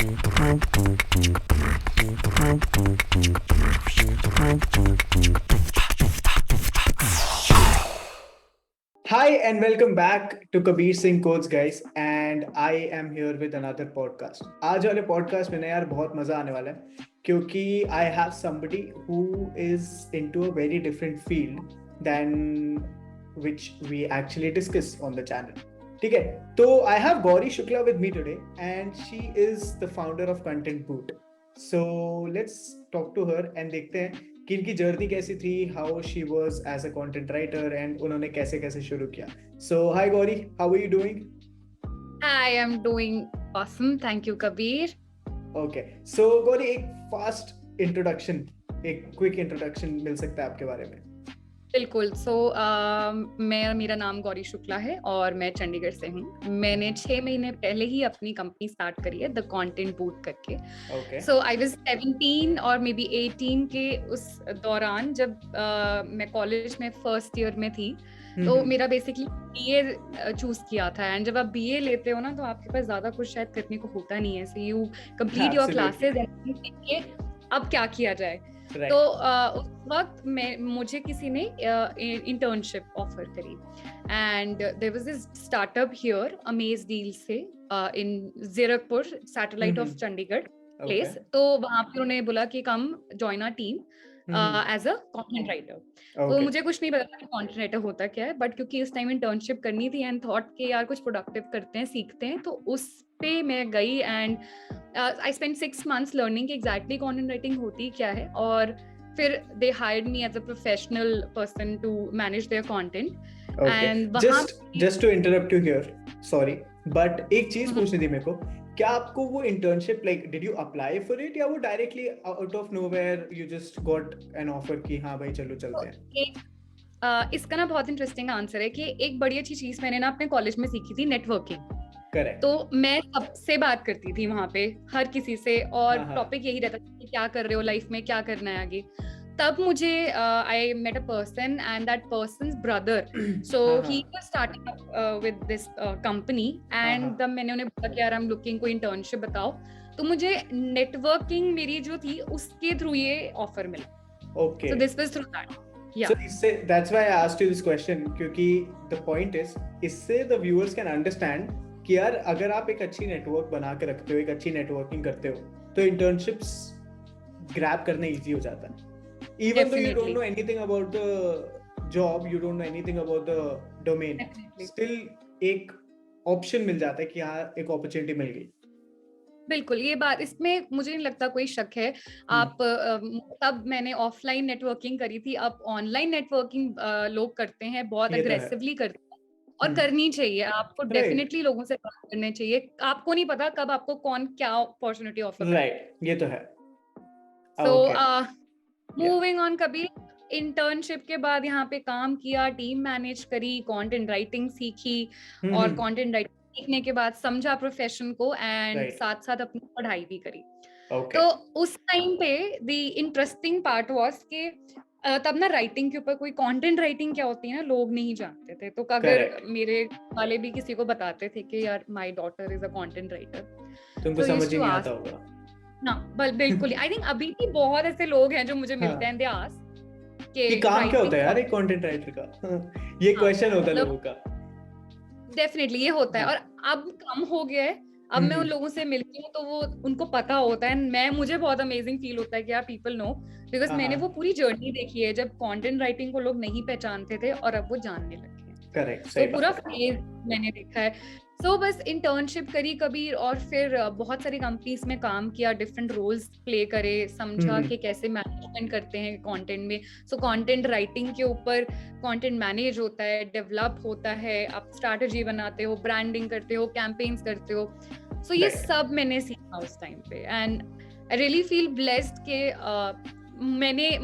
Hi and welcome back to Kabir Singh Codes guys and I am here with another podcast. आज वाले podcast में ना यार बहुत मजा आने वाला है क्योंकि I have somebody who is into a very different field than which we actually discuss on the channel. ठीक है, तो I have Gauri Shukla with me today and she is the founder of Content Boot. So let's talk to her and देखते हैं कि इनकी journey कैसी थी, how she was as a content writer and उन्होंने कैसे कैसे शुरू किया. So hi Gauri, how are you doing? Hi, I'm doing awesome. Thank you, Kabir. Okay, so Gauri एक फास्ट इंट्रोडक्शन, एक क्विक इंट्रोडक्शन मिल सकता है आपके बारे में? बिल्कुल. मेरा नाम गौरी शुक्ला है और मैं चंडीगढ़ से हूँ. मैंने 6 महीने पहले ही अपनी कंपनी स्टार्ट करी है, द कंटेंट बूट करके. सो आई वाज 17 और मे बी 18 के उस दौरान जब मैं कॉलेज में फर्स्ट ईयर में थी. तो मेरा बेसिकली बीए चूज किया था एंड जब आप बीए लेते हो ना तो आपके पास ज्यादा कुछ शायद करने को होता नहीं है. So you complete your classes and अब क्या किया जाए. तो उस वक्त मुझे किसी ने इंटर्नशिप ऑफर करी and there was this startup here amaze deal से in Zirakpur satellite of Chandigarh place. तो वहां पे उन्होंने बोला कि come join our team as a content writer. तो मुझे कुछ नहीं पता कि कंटेंट राइटर होता क्या है, बट क्योंकि उस टाइम इंटर्नशिप करनी थी एंड थॉट कि यार कुछ प्रोडक्टिव करते हैं, सीखते हैं, तो उस पे मैं गई and I spend 6 months learning कि एग्जैक्टली कंटेंट राइटिंग होती क्या है. और फिर they hired me as a professional person to manage their content and just to interrupt you here, sorry, but एक चीज पूछनी थी मेरे को. क्या आपको वो internship like did you apply for it या वो directly out of nowhere you just got an offer कि हाँ भाई चलो चलते हैं? इसका ना बहुत इंटरेस्टिंग आंसर है कि एक बड़ी अच्छी चीज मैंने ना अपने कॉलेज में सीखी थी, नेटवर्किंग. करेक्ट. तो मैं सबसे बात करती थी वहां पे, हर किसी से, और टॉपिक यही रहता था कि क्या कर रहे हो लाइफ में, क्या करना है आगे. तब मुझे I met a person and that person's brother, so he was starting with this company and तब मैंने उन्हें बोला कि यार आई एम लुकिंग, कोई इंटर्नशिप बताओ. तो मुझे नेटवर्किंग मेरी जो थी उसके थ्रू ये ऑफर मिला. Okay, so this was through that. So that's why I asked you this question क्योंकि the point is इससे the viewers can understand कि यार अगर आप एक अच्छी नेटवर्क बना के रखते हो, एक अच्छी नेटवर्किंग करते हो, तो इंटर्नशिप्स ग्रैब करना इजी हो जाता है. Even though you don't know anything about the job, you don't know anything about the domain, still एक ऑप्शन मिल जाता है कि हाँ एक अपॉर्चुनिटी मिल गई. बिल्कुल, ये बात, इसमें मुझे नहीं लगता कोई शक है. आप तब मैंने ऑफलाइन नेटवर्किंग करी थी, अब ऑनलाइन नेटवर्किंग लोग करते हैं, बहुत अग्रेसिवली करते हैं और करनी चाहिए. आपको डेफिनेटली लोगों से बात करनी चाहिए. आपको नहीं पता कब आपको कौन क्या अपॉर्चुनिटी ऑफर करे. राइट, ये तो है. सो मूविंग ऑन, कभी इंटर्नशिप के बाद यहाँ पे काम किया, टीम मैनेज करी, कंटेंट राइटिंग सीखी और कंटेंट राइटिंग सीखने के बाद समझा प्रोफेशन को एंड साथ साथ अपनी पढ़ाई भी करी. तो उस टाइम पे द इंटरेस्टिंग पार्ट वाज कि तब ना राइटिंग के ऊपर, कोई कंटेंट राइटिंग क्या होती है ना, लोग नहीं जानते थे. तो अगर मेरे वाले भी किसी को बताते थे कि यार my daughter is a content writer, तुमको समझ ही नहीं आता होगा ना. बिल्कुल. आई थिंक अभी भी बहुत ऐसे लोग हैं जो मुझे मिलते हैं, दे आस्क कि काम क्या होता है यार एक कंटेंट राइटर का. ये क्वेश्चन होता है लोगों का. डेफिनेटली ये होता है और अब कम हो गया है. अब मैं उन लोगों से मिलती हूँ तो वो उनको पता होता है. मुझे बहुत अमेजिंग फील होता है कि यार पीपल नो, बिकॉज मैंने वो पूरी जर्नी देखी है जब कंटेंट राइटिंग को लोग नहीं पहचानते थे और अब वो जानने लगे हैं. करेक्ट, तो पूरा फेज मैंने देखा है. सो बस इंटर्नशिप करी कबीर और फिर बहुत सारी कंपनीज में काम किया, डिफरेंट रोल्स प्ले करे, समझा कि कैसे मैनेजमेंट करते हैं कंटेंट में. सो कंटेंट राइटिंग के ऊपर कंटेंट मैनेज होता है, डेवलप होता है, आप स्ट्रैटेजी बनाते हो, ब्रांडिंग करते हो, कैंपेन्स करते हो. सो ये सब मैंने सीखा उस टाइम पे and I really feel blessed कि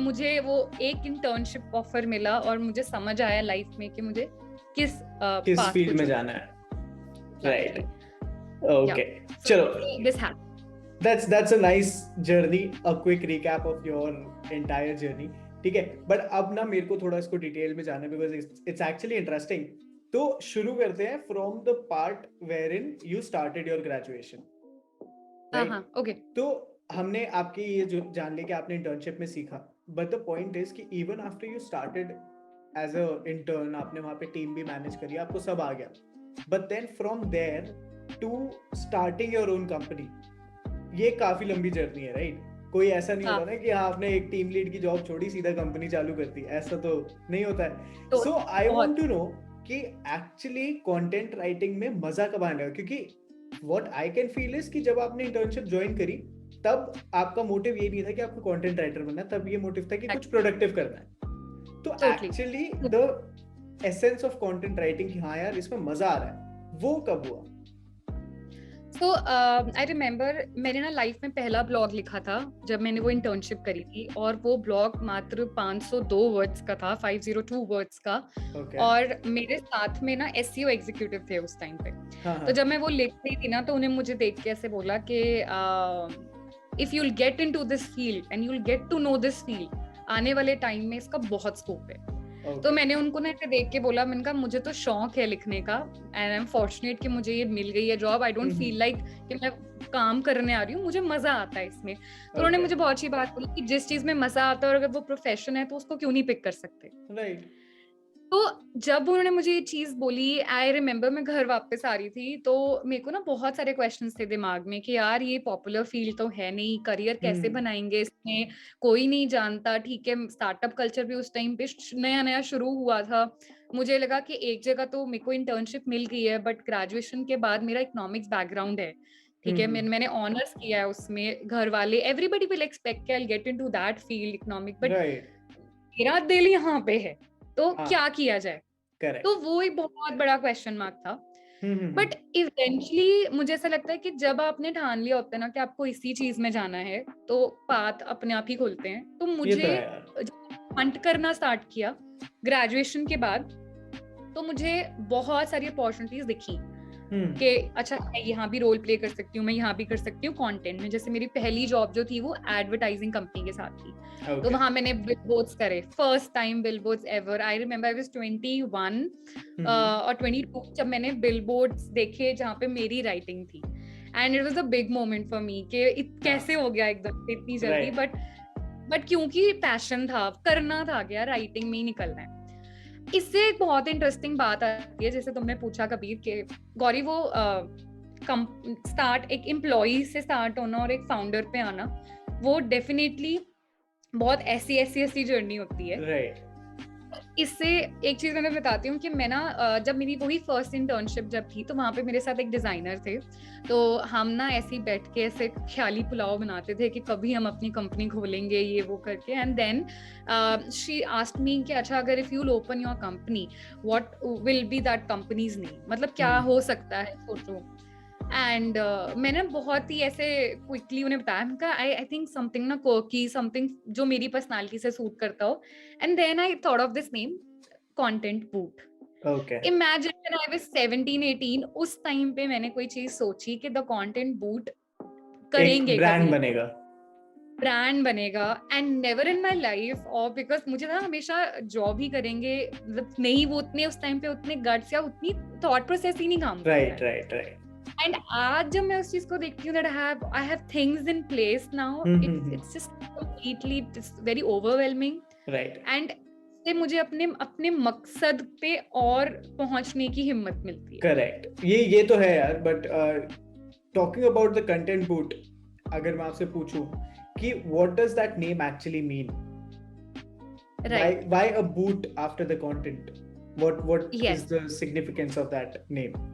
मुझे वो एक इंटर्नशिप ऑफर मिला और मुझे समझ आया लाइफ में कि मुझे किस फील्ड में जाना है. Right. Okay. Chalo. This happened. That's a nice journey. A quick recap of your entire journey. ठीक है. But अब ना मेरे को थोड़ा इसको डिटेल में जाना है because it's actually interesting. तो शुरू करते हैं from the part wherein you started your graduation. Right? Okay. तो हमने आपकी ये जो जान लिया कि आपने इंटर्नशिप में सीखा, बट द पॉइंट इज कि even after you started as a intern, आपने वहां पे टीम भी मैनेज करी, आपको सब आ गया, but then from there to starting your own company, ये काफी लंबी जर्नी है, राइट? कोई ऐसा नहीं हाँ, होता ना कि हाँ आपने एक टीम लीड की जॉब छोड़ी सीधा कंपनी चालू कर दी, ऐसा तो नहीं होता है। तो सो आई वांट बहुत टू नो कि एक्चुअली कंटेंट राइटिंग में मजा कब आने लगा, क्योंकि what I can feel is कि जब आपने इंटर्नशिप ज्वाइन करी तब आपका मोटिव ये नहीं था कि आपको कंटेंट राइटर बनना है, तब ये मोटिव था कि कुछ प्रोडक्टिव करना है। तो totally. Actually the essence of content writing कि हाँ यार इसमें मजा आ रहा है, वो कब हुआ? सो आई रिमेम्बर मैंने ना लाइफ में पहला ब्लॉग लिखा था जब मैंने वो इंटर्नशिप करी थी, और वो ब्लॉग मात्र 502 वर्ड्स का था, 502 वर्ड्स का। Okay. और मेरे साथ में ना एसईओ एग्जीक्यूटिव थे उस टाइम पे। हाँ तो हाँ जब मैं वो लिख रही थी ना, तो उन्हें मुझे देख के ऐसे बोला कि if you'll get into this field and you'll get to know this field, आने वाले टाइम में इसका बहुत स्कोप है। तो okay. मैंने उनको ना ऐसे देख के बोला, मैंने कहा मुझे तो शौक है लिखने का, एंड आई एम फॉर्चुनेट कि मुझे ये मिल गई है job. I don't feel like कि मैं काम करने आ रही हूँ, मुझे मजा आता है इसमें। तो उन्होंने Okay. मुझे बहुत अच्छी बात बोली कि जिस चीज में मजा आता है और अगर वो प्रोफेशन है तो उसको क्यों नहीं पिक कर सकते। राइट। तो जब उन्होंने मुझे ये चीज बोली, आई रिमेम्बर मैं घर वापस आ रही थी, तो मेरे को ना बहुत सारे क्वेश्चंस थे दिमाग में कि यार ये पॉपुलर फील्ड तो है नहीं, करियर कैसे बनाएंगे इसमें, कोई नहीं जानता। ठीक है, स्टार्टअप कल्चर भी उस टाइम पे नया नया शुरू हुआ था। मुझे लगा कि एक जगह तो मेरे को इंटर्नशिप मिल गई है, बट ग्रेजुएशन के बाद मेरा इकोनॉमिक्स बैकग्राउंड है, ठीक है, मैंने ऑनर्स किया है उसमें। घर वाले everybody will expect I get into that field economic, but right. मेरा दिल यहाँ पे है, तो हाँ क्या किया जाए। तो करेक्ट। वो एक बहुत बड़ा क्वेश्चन मार्क था। बट इवेंचुअली मुझे ऐसा लगता है कि जब आपने ठान लिया होता है ना कि आपको इसी चीज में जाना है, तो पाथ अपने आप ही खुलते हैं। तो ये तो मुझे है यार। हंट करना स्टार्ट किया ग्रेजुएशन के बाद, तो मुझे बहुत सारी अपॉर्चुनिटीज दिखी कि अच्छा मैं यहाँ भी रोल प्ले कर सकती हूँ, मैं यहाँ भी कर सकती हूँ कंटेंट में। जैसे मेरी पहली जॉब जो थी वो एडवर्टाइजिंग कंपनी के साथ थी। तो Okay. वहां मैंने बिलबोर्ड्स करे, first time billboards ever. I remember I was 21 और 22 जब मैंने बिलबोर्ड्स देखे जहाँ पे मेरी राइटिंग थी, and it was a big moment for me कि कैसे हो गया एकदम से इतनी जल्दी। Right. बट क्योंकि पैशन था, करना था, क्या राइटिंग में ही निकलना है। इससे एक बहुत इंटरेस्टिंग बात आती है, जैसे तुमने पूछा कबीर के गौरी, वो स्टार्ट एक एम्प्लॉई से स्टार्ट होना और एक फाउंडर पे आना, वो डेफिनेटली बहुत ऐसी जर्नी होती है। Right. इससे एक चीज मैं बताती हूँ कि मैं ना जब मेरी वही फर्स्ट इंटर्नशिप जब थी, तो वहां पे मेरे साथ एक डिजाइनर थे। तो हम ना ऐसे ही बैठ के ऐसे ख्याली पुलाव बनाते थे कि कभी हम अपनी कंपनी खोलेंगे, ये वो करके। And then she asked me कि अच्छा अगर if you open your company, what will be that company's name, मतलब क्या हो सकता है, सोचो। एंड मैंने बहुत ही ऐसे क्विकली उन्हें बताया, उनका आई थिंक समथिंग ना quirky, समथिंग जो मेरी पर्सनालिटी से सूट करता हो। And then I thought of this name, content boot. Okay. Imagine when I was 17-18, उस टाइम पे मैंने कोई चीज सोची कि द कंटेंट बूट एक करेंगे, ब्रांड कभी बनेगा। ब्रांड बनेगा। And never in my life, और बिकॉज मुझे ना हमेशा जॉब ही करेंगे, मतलब नहीं, वो उतने उस टाइम पे उतने गट्स या उतनी थॉट प्रोसेस ही नहीं काम करता Right. है। Right. Right. एंड आज जब मैं उस चीज को देखती हूँ, that I have things in place now, it's just completely, it's very overwhelming. Right. And से मुझे अपने अपने मकसद पे और पहुंचने की हिम्मत मिलती है। Correct. ये तो है यार, but talking about the content boot, अगर मैं आपसे पूछूं कि what does that name actually mean? Right, Why a boot after the content? What yes. is the significance of that name?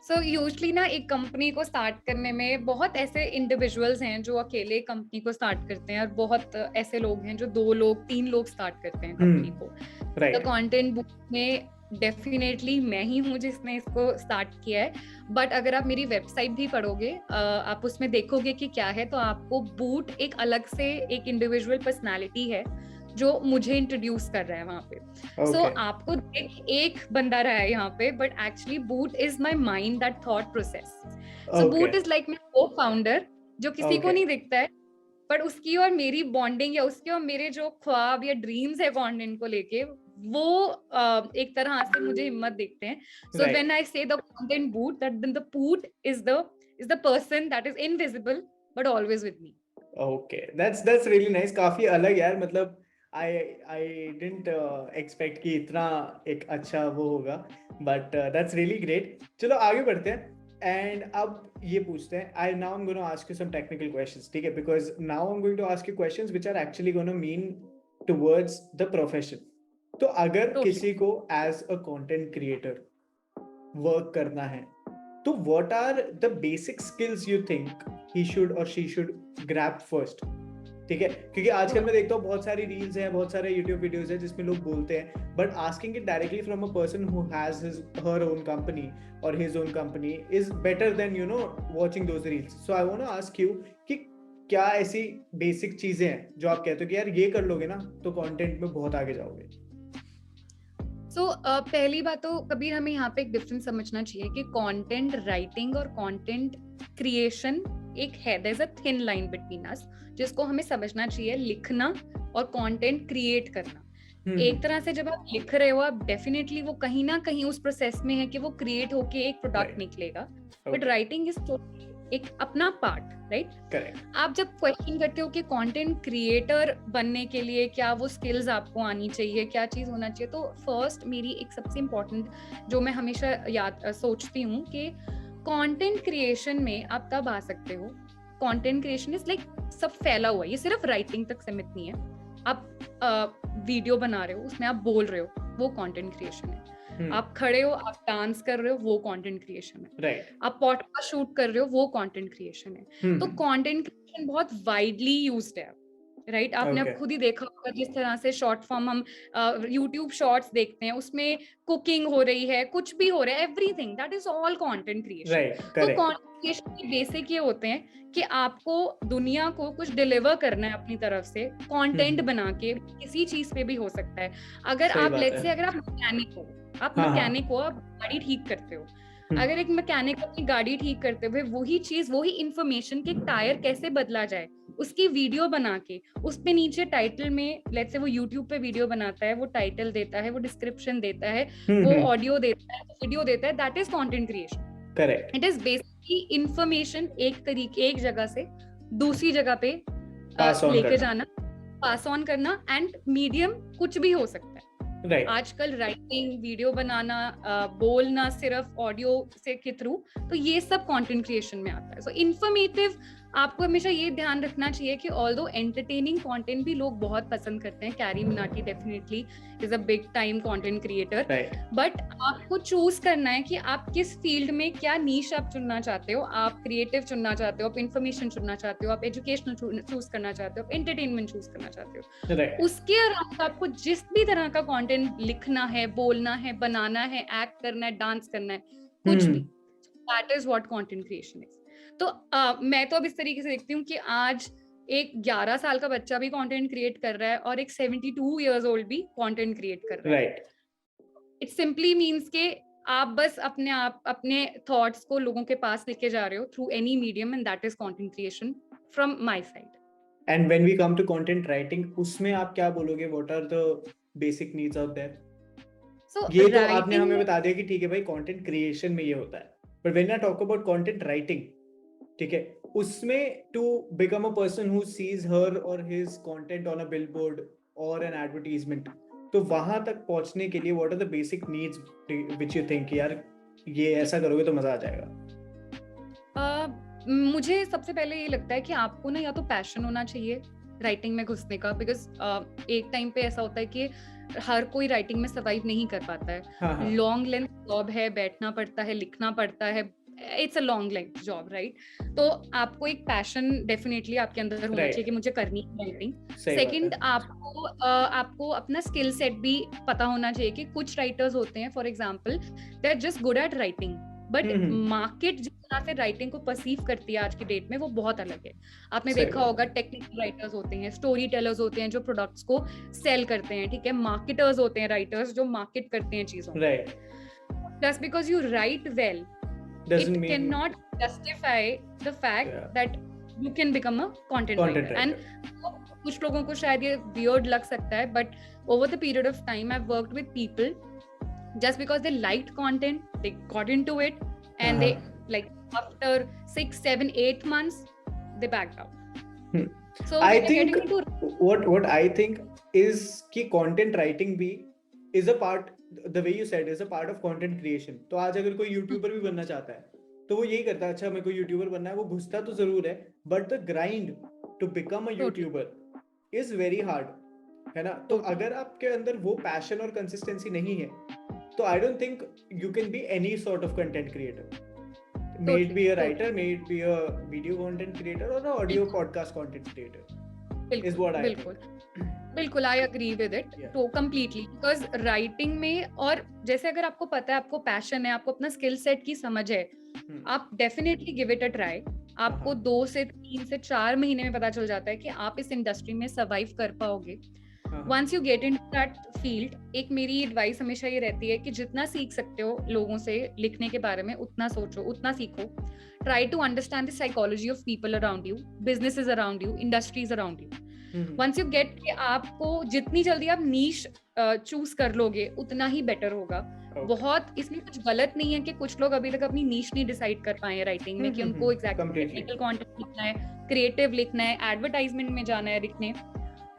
So usually ना एक कंपनी को स्टार्ट करने में बहुत ऐसे इंडिविजुअल्स हैं जो अकेले कंपनी को स्टार्ट करते हैं, और बहुत ऐसे लोग हैं जो 2 लोग 3 लोग स्टार्ट करते हैं कंपनी को। Right. द कंटेंट बुक में डेफिनेटली मैं ही हूँ जिसने इसको स्टार्ट किया है। बट अगर आप मेरी वेबसाइट भी पढ़ोगे, आप उसमें देखोगे कि क्या है, तो आपको बूट एक अलग से एक इंडिविजुअल पर्सनालिटी है जो मुझे इंट्रोड्यूस कर रहा है वहां पे। सो आपको एक बंदा रहा है यहाँ पे, but actually boot is my mind, that thought process. So boot is like my को फाउंडर, जो किसी को नहीं दिखता है, बट उसकी और मेरी बॉन्डिंग या उसके और मेरे जो ख्वाब या ड्रीम्स है कंटेंट को लेके, वो एक तरह से मुझे हिम्मत देखते हैं। सो when I say the content boot, that then the boot is the is the person that is invisible but always with me. Okay, that's really nice. काफी अलग यार, मतलब I didn't expect कि इतना एक अच्छा वो होगा, but that's really great. चलो आगे बढ़ते हैं and अब ये पूछते हैं. Now I'm going to ask you some technical questions, ठीक है? Because now I'm going to ask you questions which are actually going to mean towards the profession. तो अगर किसी को as a content creator work करना है, तो what are the basic skills you think he should or she should grab first? ठीक है, क्योंकि आजकल मैं देखता हूँ बहुत सारी रील्स हैं, बहुत सारे यूट्यूब वीडियोस हैं जिसमें लोग बोलते हैं, but asking it directly from a person who has her own company और his own company is better than you know watching those reels. So I want to ask you कि क्या ऐसी basic चीजें हैं जो आप कहते हो कि यार ये कर लोगे ना तो कंटेंट में बहुत आगे जाओगे? पहली बात तो कभी हमें यहाँ पे एक डिफरेंस समझना चाहिए कि कंटेंट राइटिंग और कंटेंट क्रिएशन एक है, there is a thin line between us, जिसको हमें समझना चाहिए. लिखना और कंटेंट क्रिएट करना एक तरह से, जब आप लिख रहे हो आप डेफिनेटली वो कहीं ना कहीं उस प्रोसेस में है कि वो क्रिएट होके एक प्रोडक्ट निकलेगा. बट राइटिंग इज एक अपना पार्ट, राइट? करेक्ट. आप जब क्वेश्चन करते हो कि कंटेंट क्रिएटर बनने के लिए क्या वो स्किल्स आपको आनी चाहिए, क्या चीज होना चाहिए, तो फर्स्ट मेरी एक सबसे इम्पोर्टेंट जो मैं हमेशा सोचती हूँ कि कंटेंट क्रिएशन में आप तब आ सकते हो. कंटेंट क्रिएशन इज लाइक सब फैला हुआ है, ये सिर्फ राइटिंग तक सीमित नहीं है. आप वीडियो बना रहे हो, उसमें आप बोल रहे हो, वो कंटेंट क्रिएशन है. आप खड़े हो, आप डांस कर रहे हो, वो कंटेंट क्रिएशन है. राइट. आप पॉडकास्ट शूट कर रहे हो, वो कंटेंट क्रिएशन है. तो कंटेंट क्रिएशन बहुत वाइडली यूज्ड है, राइट? आपने अब खुद ही देखा होगा जिस तरह से शॉर्ट फॉर्म हम यूट्यूब शॉर्ट्स देखते हैं, उसमें कुकिंग हो रही है, कुछ भी हो रहा है, everything that is all content creation. तो कंटेंट क्रिएशन के बेसिक ये होते हैं कि आपको दुनिया को कुछ डिलीवर करना है अपनी तरफ से, कंटेंट बना के. किसी चीज पे भी हो सकता है. अगर आप लेट्स से अगर आप मैकेनिक हो, आप गाड़ी ठीक करते हो, अगर एक मैकेनिक अपनी गाड़ी ठीक करते हुए वही चीज, वही इंफॉर्मेशन कि टायर कैसे बदला जाए, उसकी वीडियो बना के उस पे नीचे टाइटल में, लेट्स से वो यूट्यूब पे वीडियो बनाता है, वो टाइटल देता है, वो डिस्क्रिप्शन देता है, वो ऑडियो देता है, वीडियो देता है, that is content creation. Correct. It is basically information एक जगह से दूसरी जगह पे लेके जाना, पास ऑन करना, एंड मीडियम कुछ भी हो सकता है. Right. आजकल राइटिंग, वीडियो बनाना, बोलना सिर्फ ऑडियो से के थ्रू, तो ये सब कंटेंट क्रिएशन में आता है. सो इन्फॉर्मेटिव आपको हमेशा ये ध्यान रखना चाहिए कि ऑल्दो एंटरटेनिंग कंटेंट भी लोग बहुत पसंद करते हैं. Carry Minati definitely is a big time content creator. But आपको चूज करना है कि आप किस फील्ड में क्या नीश आप चुनना चाहते हो. आप क्रिएटिव चुनना चाहते हो, आप इन्फॉर्मेशन चुनना चाहते हो, आप एजुकेशनल चूज करना चाहते हो, आप एंटरटेनमेंट चूज करना चाहते हो. उसके अराउंड आपको जिस भी तरह का कंटेंट लिखना है, बोलना है, बनाना है, एक्ट करना है, डांस करना है, कुछ भी, that is what content creation is. तो मैं तो अब इस तरीके से देखती हूँ कि आज एक 11 साल का बच्चा भी कंटेंट क्रिएट कर रहा है और एक 72 इयर्स ओल्ड भी कंटेंट क्रिएट कर रहा है. राइट. इट सिंपली मीन्स के आप बस अपने थॉट्स को लोगों के पास लेके जा रहे हो through any medium, and that is content creation from my side. And when we come to content writing, उसमें आप क्या बोलोगे? What are the basic needs out there? So ये तो आपने हमें बता दिया कि ठीक है भाई कंटेंट क्रिएशन में ये होता है, but when I talk about content writing, ठीक है, उसमें to become a person who sees her और his content on a billboard और एन एडवर्टाइजमेंट, तो वहां तक पहुंचने के लिए what are the basic needs which you think यार ये ऐसा करोगे तो मजा आ जाएगा? मुझे सबसे पहले ये लगता है कि आपको ना या तो पैशन होना चाहिए राइटिंग में घुसने का, बिकॉज एक टाइम पे ऐसा होता है कि हर कोई राइटिंग में सर्वाइव नहीं कर पाता है. लॉन्ग लेंथ जॉब है, बैठना पड़ता है, लिखना पड़ता है, it's a long length job, right? तो आपको एक पैशन डेफिनेटली आपके अंदर होना चाहिए कि मुझे करनी है राइटिंग. सेकंड, आपको अपना स्किल सेट भी पता होना चाहिए कि कुछ राइटर्स होते हैं, for example, they are just good at writing, but market जिस तरह से राइटिंग को परसीव करती है आज की डेट में वो बहुत अलग है. आपने देखा होगा टेक्निकल राइटर्स होते हैं, स्टोरी टेलर्स होते हैं जो प्रोडक्ट्स को सेल करते हैं, ठीक है, मार्केटर्स होते हैं, राइटर्स जो मार्केट करते हैं चीजों को. Right. Just because you right well, it cannot justify the fact that you can become a content writer. And कुछ लोगों को शायद ये weird लग सकता है, but over the period of time I've worked with people just because they liked content, they got into it, and they like after 6, 7, 8 months they backed out. So I think what I think is कि content writing भी is a part, the way you said, is a part of content creation. तो आज अगर कोई YouTuber भी बनना चाहता है तो वो यही करता है, अच्छा मेरे को यूट्यूबर बनना है, वो घुसता तो जरूर है, but the grind to become a YouTuber is very hard, है ना? तो अगर आपके अंदर वो पैशन और कंसिस्टेंसी नहीं है तो I don't think you can be any sort of content creator. May it be a writer, may it be a video content creator or an audio podcast content creator. Is what I think. बिल्कुल I agree with it तो completely, because writing में, और जैसे अगर आपको पता है, आपको पैशन है, आपको अपना स्किल सेट की समझ है, आप definitely give it a try. आपको 2 से 3 से 4 महीने में पता चल जाता है कि आप इस इंडस्ट्री में सर्वाइव कर पाओगे. Once you get into that field, एक मेरी एडवाइस हमेशा ये रहती है कि जितना सीख सकते हो लोगों से लिखने के बारे में, उतना सोचो, उतना सीखो. Try to understand the psychology of people around you, businesses around you, industries around you. Once you get कि आपको जितनी जल्दी आप नीश चूज कर लोगे उतना ही बेटर होगा. बहुत इसमें कुछ गलत नहीं है कि कुछ लोग अभी तक अपनी नीश नहीं डिसाइड कर पाए हैं राइटिंग में कि उनको एग्जैक्टली टेक्निकल कंटेंट लिखना है, क्रिएटिव लिखना है, एडवर्टाइजमेंट में जाना है लिखने.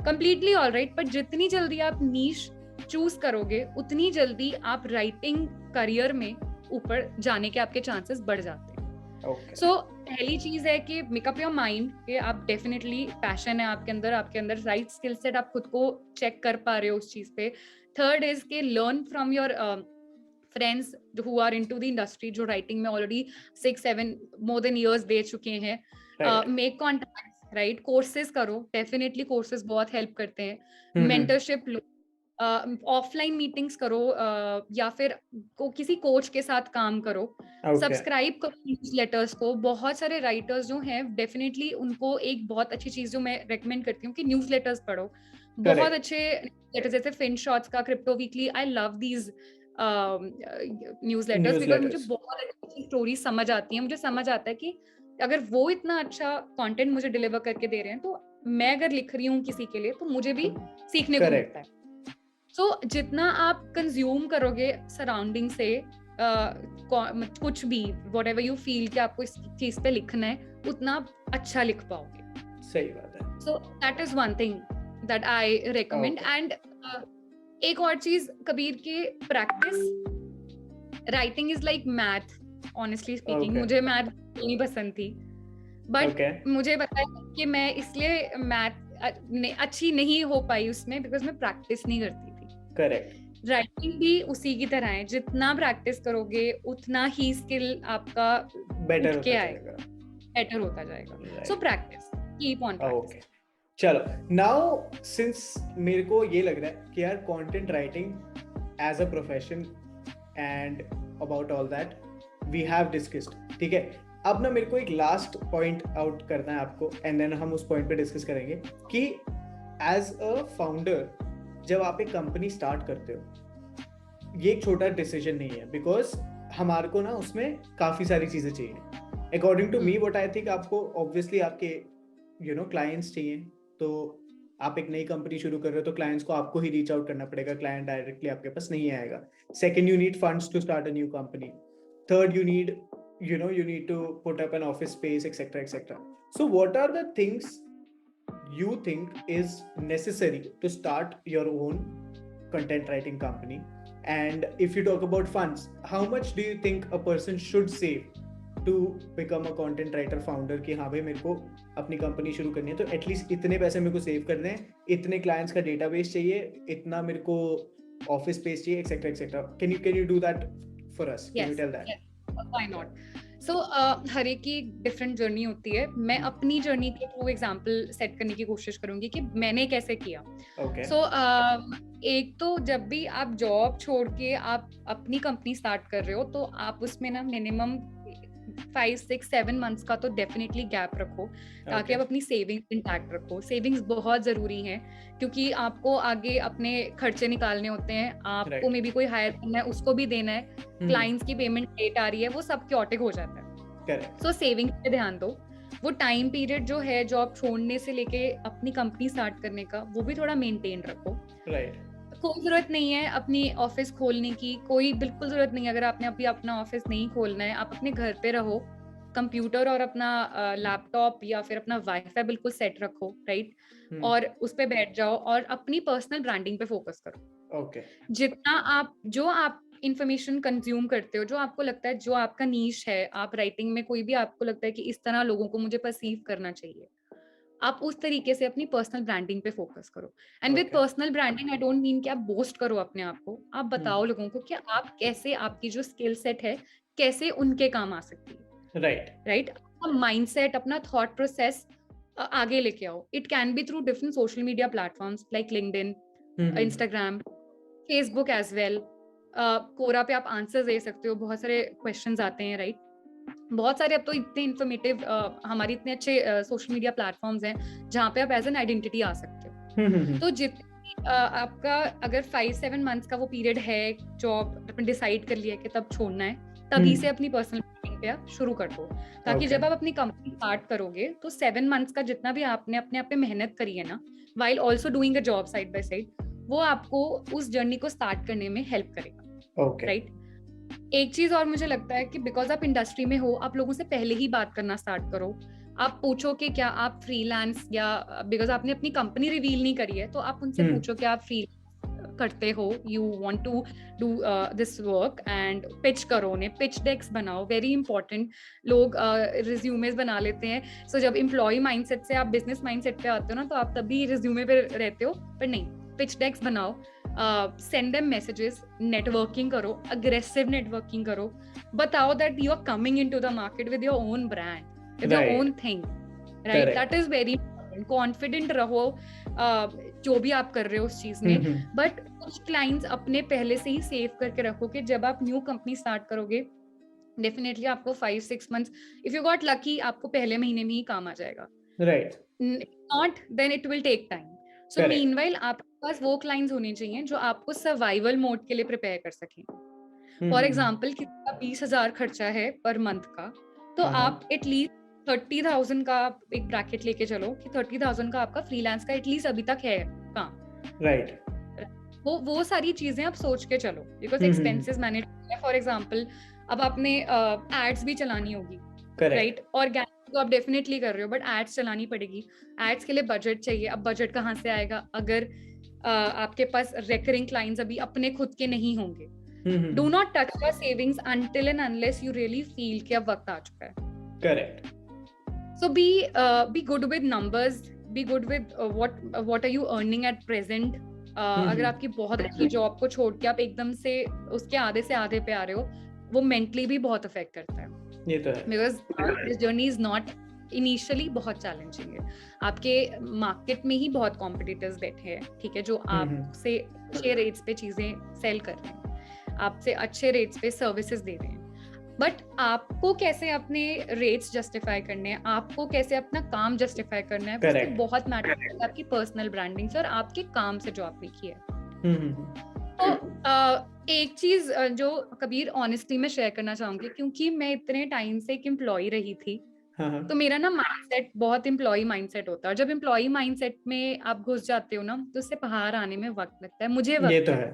कंप्लीटली ऑलराइट, पर जितनी जल्दी आप नीश चूज करोगे उतनी जल्दी आप राइटिंग करियर में ऊपर जाने के आपके चांसेस बढ़ जाते हैं. सो पहली चीज है कि मेक अप योर माइंड कि आप डेफिनेटली पैशन है आपके अंदर राइट स्किल सेट आप खुद को चेक कर पा रहे हो उस चीज पे. थर्ड इज के learn from your friends who are into the industry, जो राइटिंग में ऑलरेडी 6-7 मोर देन इयर्स दे चुके हैं. मेक कॉन्टैक्ट, राइट, कोर्सेज करो, डेफिनेटली कोर्सेज बहुत हेल्प करते हैं. मेंटरशिप लो, ऑफलाइन मीटिंग्स करो, या फिर किसी कोच के साथ काम करो. सब्सक्राइब करो न्यूज़लेटर्स को. बहुत सारे राइटर्स जो हैं डेफिनेटली उनको एक बहुत अच्छी चीज जो मैं रेकमेंड करती हूँ कि न्यूज़लेटर्स पढ़ो. बहुत अच्छे न्यूज़लेटर्स जैसे फिनशॉट्स का, crypto weekly, I love these newsletters because मुझे बहुत अच्छी स्टोरी समझ आती है. मुझे समझ आता है कि अगर वो इतना अच्छा कंटेंट मुझे डिलीवर करके दे रहे हैं तो मैं अगर लिख रही हूँ किसी के लिए तो मुझे भी सीखने को मिलता है. सो जितना आप कंज्यूम करोगे सराउंडिंग से कुछ भी, व्हाटएवर यू फील कि आपको इस चीज पे लिखना है, उतना आप अच्छा लिख पाओगे. सही बात है. So that is one thing that I recommend. And एक और चीज कबीर के, practice. Writing is like math, honestly speaking. मुझे मैथ नहीं पसंद थी, बट मुझे पता है कि मैं इसलिए मैथ अच्छी नहीं हो पाई उसमें बिकॉज मैं प्रैक्टिस नहीं करती थी. करेक्ट. राइटिंग भी उसी की तरह है, जितना प्रैक्टिस करोगे उतना ही स्किल आपका बेटर होता जाएगा. So practice, keep on practice. चलो, नाउ सिंस मेरे को ये लग रहा है कि यार content writing as a profession and about all that we have discussed, ठीक है. अब ना मेरे को एक लास्ट पॉइंट आउट करना है आपको, एंड देन हम उस पॉइंट पे डिस्कस करेंगे कि एज अ फाउंडर जब आप एक कंपनी स्टार्ट करते हो, ये एक छोटा डिसीजन नहीं है, बिकॉज हमारे को ना उसमें काफी सारी चीजें चाहिए. According to me what I think, आपको ऑब्वियसली आपके क्लाइंट्स चाहिए. तो आप एक नई कंपनी शुरू कर रहे हो तो क्लाइंट्स को आपको ही रीच आउट करना पड़ेगा, क्लाइंट डायरेक्टली आपके पास नहीं आएगा. Second, you need funds to start a new company. Third, you need to put up an office space, etc. So what are the things you think is necessary to start your own content writing company? And if you talk about funds, how much do you think a person should save to become a content writer founder? कि हाँ भाई मेरे को अपनी company शुरू करनी है तो एटलीस्ट इतने पैसे मेरे को सेव करने हैं, इतने क्लाइंट्स का डेटाबेस चाहिए, इतना मेरे को ऑफिस स्पेस चाहिए, etc. Can you do that for us? Can you tell that? Why not? So हर एक की डिफरेंट जर्नी होती है. मैं अपनी जर्नी के थ्रू एग्जांपल सेट करने की कोशिश करूंगी कि मैंने कैसे किया. So एक तो जब भी आप जॉब छोड़ के आप अपनी कंपनी स्टार्ट कर रहे हो तो आप उसमें ना मिनिमम 5-6-7 मंथ्स का तो डेफिनेटली गैप रखो ताकि आप अपनी सेविंग्स इंटैक्ट रखो. सेविंग्स बहुत जरूरी है क्योंकि आपको आगे अपने खर्चे निकालने होते हैं, आपको मे बी कोई हायर करना है उसको भी देना है, क्लाइंट्स की पेमेंट लेट आ रही है, वो सब क्योटिक हो जाता है. सो सेविंग्स पे ध्यान दो. वो टाइम पीरियड जो है जॉब छोड़ने से लेके अपनी कंपनी स्टार्ट करने का, वो भी थोड़ा मेंटेन रखो. कोई जरूरत नहीं है अपनी ऑफिस खोलने की, कोई बिल्कुल जरूरत नहीं है. अगर आपने अभी अपना ऑफिस नहीं खोलना है, आप अपने घर पे रहो, कंप्यूटर और अपना लैपटॉप या फिर अपना वाईफाई बिल्कुल सेट रखो, राइट? और उस पे बैठ जाओ और अपनी पर्सनल ब्रांडिंग पे फोकस करो। ओके। जितना आप इंफॉर्मेशन कंज्यूम करते हो, जो आपको लगता है, जो आपका नीश है, आप राइटिंग में कोई भी आपको लगता है कि इस तरह लोगों को मुझे परसीव करना चाहिए, आप उस तरीके से अपनी पर्सनल ब्रांडिंग पे फोकस करो। And with personal branding I don't mean कि आप बोस्ट करो अपने आप को, आप बताओ लोगों को कि आप कैसे, आपकी जो स्किल सेट है कैसे उनके काम आ सकती है। राइट अपना माइंडसेट, अपना थॉट प्रोसेस आगे लेके आओ। It can be through different social media platforms like LinkedIn, Instagram, Facebook as well. Quora पे आप आंसर दे सकते हो, बहुत सारे क्वेश्चंस आते हैं, राइट? बहुत सारे अब तो इतने इन्फॉर्मेटिव हमारे इतने अच्छे सोशल मीडिया प्लेटफॉर्म्स हैं जहाँ पे आप एज एन आइडेंटिटी आ सकते हो। तो जितनी आपका अगर 5-7 मंथ्स का वो पीरियड है, जॉब डिसाइड कर लिया कि तब छोड़ना है, तभी से अपनी पर्सनल ब्रांडिंग पे आप शुरू कर दो, ताकि जब आप अपनी कंपनी स्टार्ट करोगे तो 7 मंथ्स का जितना भी आपने अपने आप पे मेहनत करी है ना, while also doing a job side by side, वो आपको उस जर्नी को स्टार्ट करने में हेल्प करेगा। राइट? एक चीज और मुझे लगता है कि बिकॉज आप इंडस्ट्री में हो, आप लोगों से पहले ही बात करना स्टार्ट करो। आप पूछो कि क्या आप फ्रीलांस, या बिकॉज आपने अपनी कंपनी रिवील नहीं करी है तो आप उनसे पूछो कि आप फ्री करते हो, you want to do this work, and pitch करो उन्हें, पिच डेक्स बनाओ, वेरी इंपॉर्टेंट। लोग रिज्यूमेस बना लेते हैं, सो जब एम्प्लॉय माइंडसेट से आप बिजनेस माइंडसेट पे आते हो ना, तो आप तभी रिज्यूमे पे रहते हो, पर नहीं, पिच डेक्स बनाओ, send them messages, networking करो, aggressive networking करो, बताओ that you are coming into the market with your own brand, with your own thing, right? That is very important. Confident रहो जो भी आप कर रहे हो उस चीज में, बट कुछ क्लाइंट्स अपने पहले से ही सेव करके रखो कि जब आप न्यू कंपनी स्टार्ट करोगे, डेफिनेटली आपको 5-6 months, if you got lucky, आपको पहले महीने में ही काम आ जाएगा। Right? Not, then it will take time. So meanwhile आपके पास वो क्लाइंट्स होने चाहिए जो आपको सर्वाइवल मोड के लिए प्रिपेयर कर सकें। फॉर एग्जाम्पल, किसी का 20,000 खर्चा है पर मंथ का, तो आप एटलीस्ट 30,000 का एक ब्रैकेट लेके चलो कि 30,000 का आपका फ्रीलांस का एटलीस्ट अभी तक है काम। राइट? वो सारी चीजें आप सोच के चलो, because expenses manage. For example, अब आपने एड्स भी चलानी होगी, राइट? ऑर्गेनिक तो आप डेफिनेटली कर रहे हो, बट एड्स चलानी पड़ेगी। एड्स के लिए बजट चाहिए। अब बजट कहाँ से आएगा अगर आपके पास रिकरिंग क्लाइंट्स अभी अपने खुद के नहीं होंगे? Do not touch your savings until and unless you really feel कि अब वक्त आ चुका है। Correct. So be good with numbers, be good with what are you earning at present. अगर आपकी बहुत अच्छी जॉब को छोड़ के आप एकदम से उसके आधे से आधे पे आ रहे हो, वो मेंटली भी बहुत अफेक्ट करता है। ये तो है, because this journey is not initially बहुत चैलेंजिंग है। आपके मार्केट में ही बहुत कॉम्पिटिटर्स बैठे हैं, ठीक है, जो आपसे अच्छे रेट्स पे चीजें सेल कर रहे हैं, आपसे अच्छे रेट्स पे सर्विसेज दे रहे हैं, बट आपको कैसे अपने रेट्स जस्टिफाई करने हैं, आपको कैसे अपना काम जस्टिफाई करना है, उससे बहुत मैटर करता है आपकी पर्सनल ब्रांडिंग से और आपके काम से जो आपने किया है। तो एक चीज जो कबीर ऑनेस्टली मैं शेयर करना चाहूंगी, क्योंकि मैं इतने टाइम से एक एम्प्लॉय रही थी, तो मेरा ना माइंडसेट बहुत एम्प्लॉय माइंडसेट होता है, और जब एम्प्लॉय माइंडसेट में आप घुस जाते हो ना, तो उससे बाहर आने में वक्त लगता है, मुझे वक्त, ये तो है।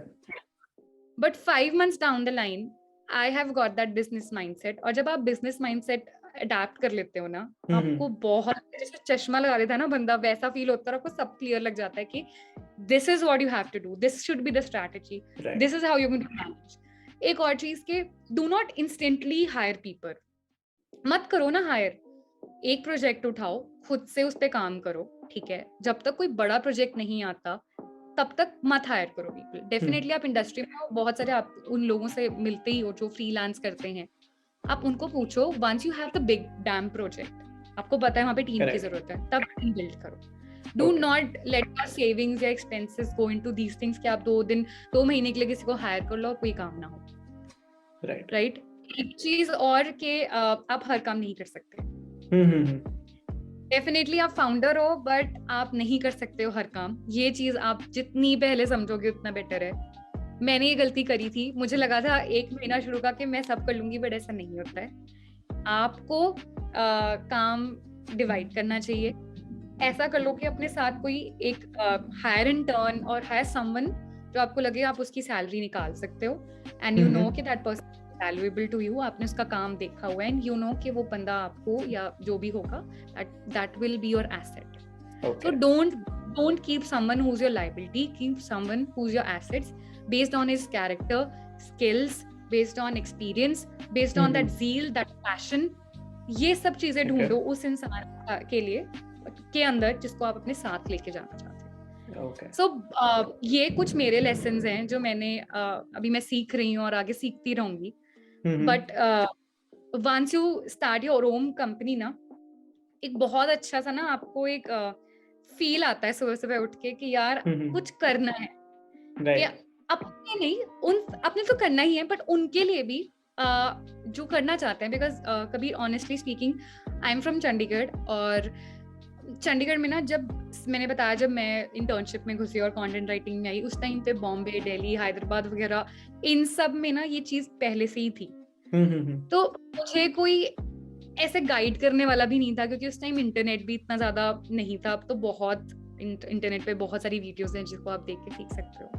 But 5 months down the line I have got that business mindset. और जब आप बिजनेस माइंडसेट अडैप्ट कर लेते हो ना, आपको बहुत, जैसे चश्मा लगा लेता है ना बंदा, वैसा फील होता है, आपको सब क्लियर लग जाता है कि this is what you have to do, this should be the strategy, this is how you going to manage. एक और चीज के, do not instantly hire people, मत करो ना हायर। एक प्रोजेक्ट उठाओ, खुद से उस पे काम करो, ठीक है, जब तक कोई बड़ा प्रोजेक्ट नहीं आता तब तक मत हायर करो पीपल। डेफिनेटली आप इंडस्ट्री में हो, बहुत सारे आप उन लोगों से मिलते ही हो जो फ्रीलांस करते हैं, आप उनको पूछो, once you have the big dam project, आपको पता है वहां पे टीम की जरूरत है, तब टीम बिल्ड करो। Do not let your savings या expenses go into these things कि आप 2 महीने के लिए किसी को हायर कर लो और कोई काम ना हो। राइट? एक चीज और कि आप हर काम नहीं कर सकते। डेफिनेटली आप फाउंडर हो, बट आप नहीं कर सकते हो हर काम। ये चीज आप जितनी पहले समझोगे उतना बेटर है। मैंने ये गलती करी थी, मुझे लगा था 1 महीना शुरू का कि मैं सब कर लूंगी, बट ऐसा नहीं होता है। आपको काम डिवाइड करना चाहिए। ऐसा कर लो कि अपने साथ कोई एक हायर इंटर्न और हायर समवन जो आपको लगे आप उसकी सैलरी निकाल सकते हो, एंड यू नो कि that person valuable to you, आपने उसका काम देखा हुआ है and you know कि वो बंदा आपको या जो भी होगा that will be your asset. So don't keep someone who's your liability, keep someone who's your assets based on his character, skills, based on experience, based on that zeal, that passion. ये सब चीजें ढूंढो उस इंसान के लिए के अंदर जिसको आप अपने साथ लेके जाना चाहते हैं. So ये कुछ मेरे lessons हैं जो मैंने अभी मैं सीख रही हूँ और आगे सीखती रहूंगी. But once you start your own company ना, एक बहुत अच्छा सा ना आपको एक फील आता है सुबह सुबह उठ के कि यार कुछ करना है. अपने नहीं, अपने तो करना ही है, बट उनके लिए भी जो करना चाहते हैं. बिकॉज कभी honestly speaking I am from Chandigarh, और चंडीगढ़ में ना जब मैंने बताया जब मैं इंटर्नशिप में घुसी और कंटेंट राइटिंग में आई, उस टाइम पे बॉम्बे, दिल्ली, हैदराबाद वगैरह इन सब में ना ये चीज पहले से ही थी. तो मुझे कोई ऐसे गाइड करने वाला भी नहीं था, क्योंकि उस टाइम इंटरनेट भी इतना ज्यादा नहीं था. अब तो बहुत इंटरनेट पे बहुत सारी वीडियोस हैं जिसको आप देख के सीख सकते हो.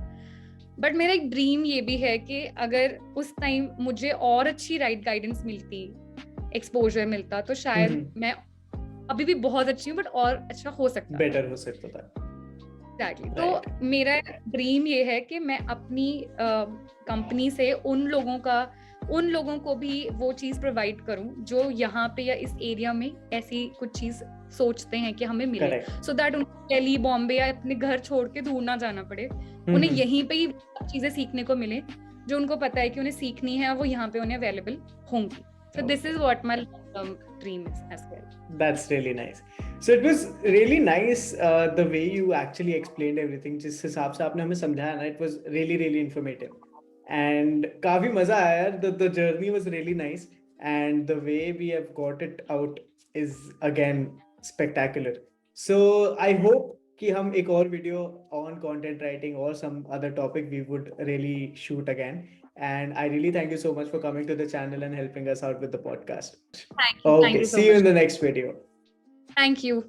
बट मेरा एक ड्रीम ये भी है कि अगर उस टाइम मुझे और अच्छी राइट गाइडेंस मिलती, एक्सपोजर मिलता, तो शायद मैं अभी भी बहुत अच्छी हूँ बट और अच्छा हो सकता, बेटर हो सकता था. Exactly. तो मेरा ड्रीम ये है कि मैं अपनी कंपनी से उन लोगों को भी वो चीज प्रोवाइड करूं जो यहाँ पे या इस एरिया में ऐसी कुछ चीज सोचते हैं कि हमें मिले, सो दैट उनको दिल्ली, बॉम्बे या अपने घर छोड़ के दूर ना जाना पड़े. उन्हें यहीं पे ही चीजें सीखने को मिले जो उनको पता है कि उन्हें सीखनी है, वो यहाँ पे उन्हें अवेलेबल होंगी. So this is what my dream is as well. That's really nice. So it was really nice the way you actually explained everything. जिस हिसाब से आपने हमें समझाया ना, it was really really informative. And काफी मजा आया यार. The journey was really nice, and the way we have got it out is again spectacular. So I hope कि हम एक और video on content writing or some other topic we would really shoot again. And I really thank you so much for coming to the channel and helping us out with the podcast. Thank you. Okay, thank you so see you much. in the next video. Thank you.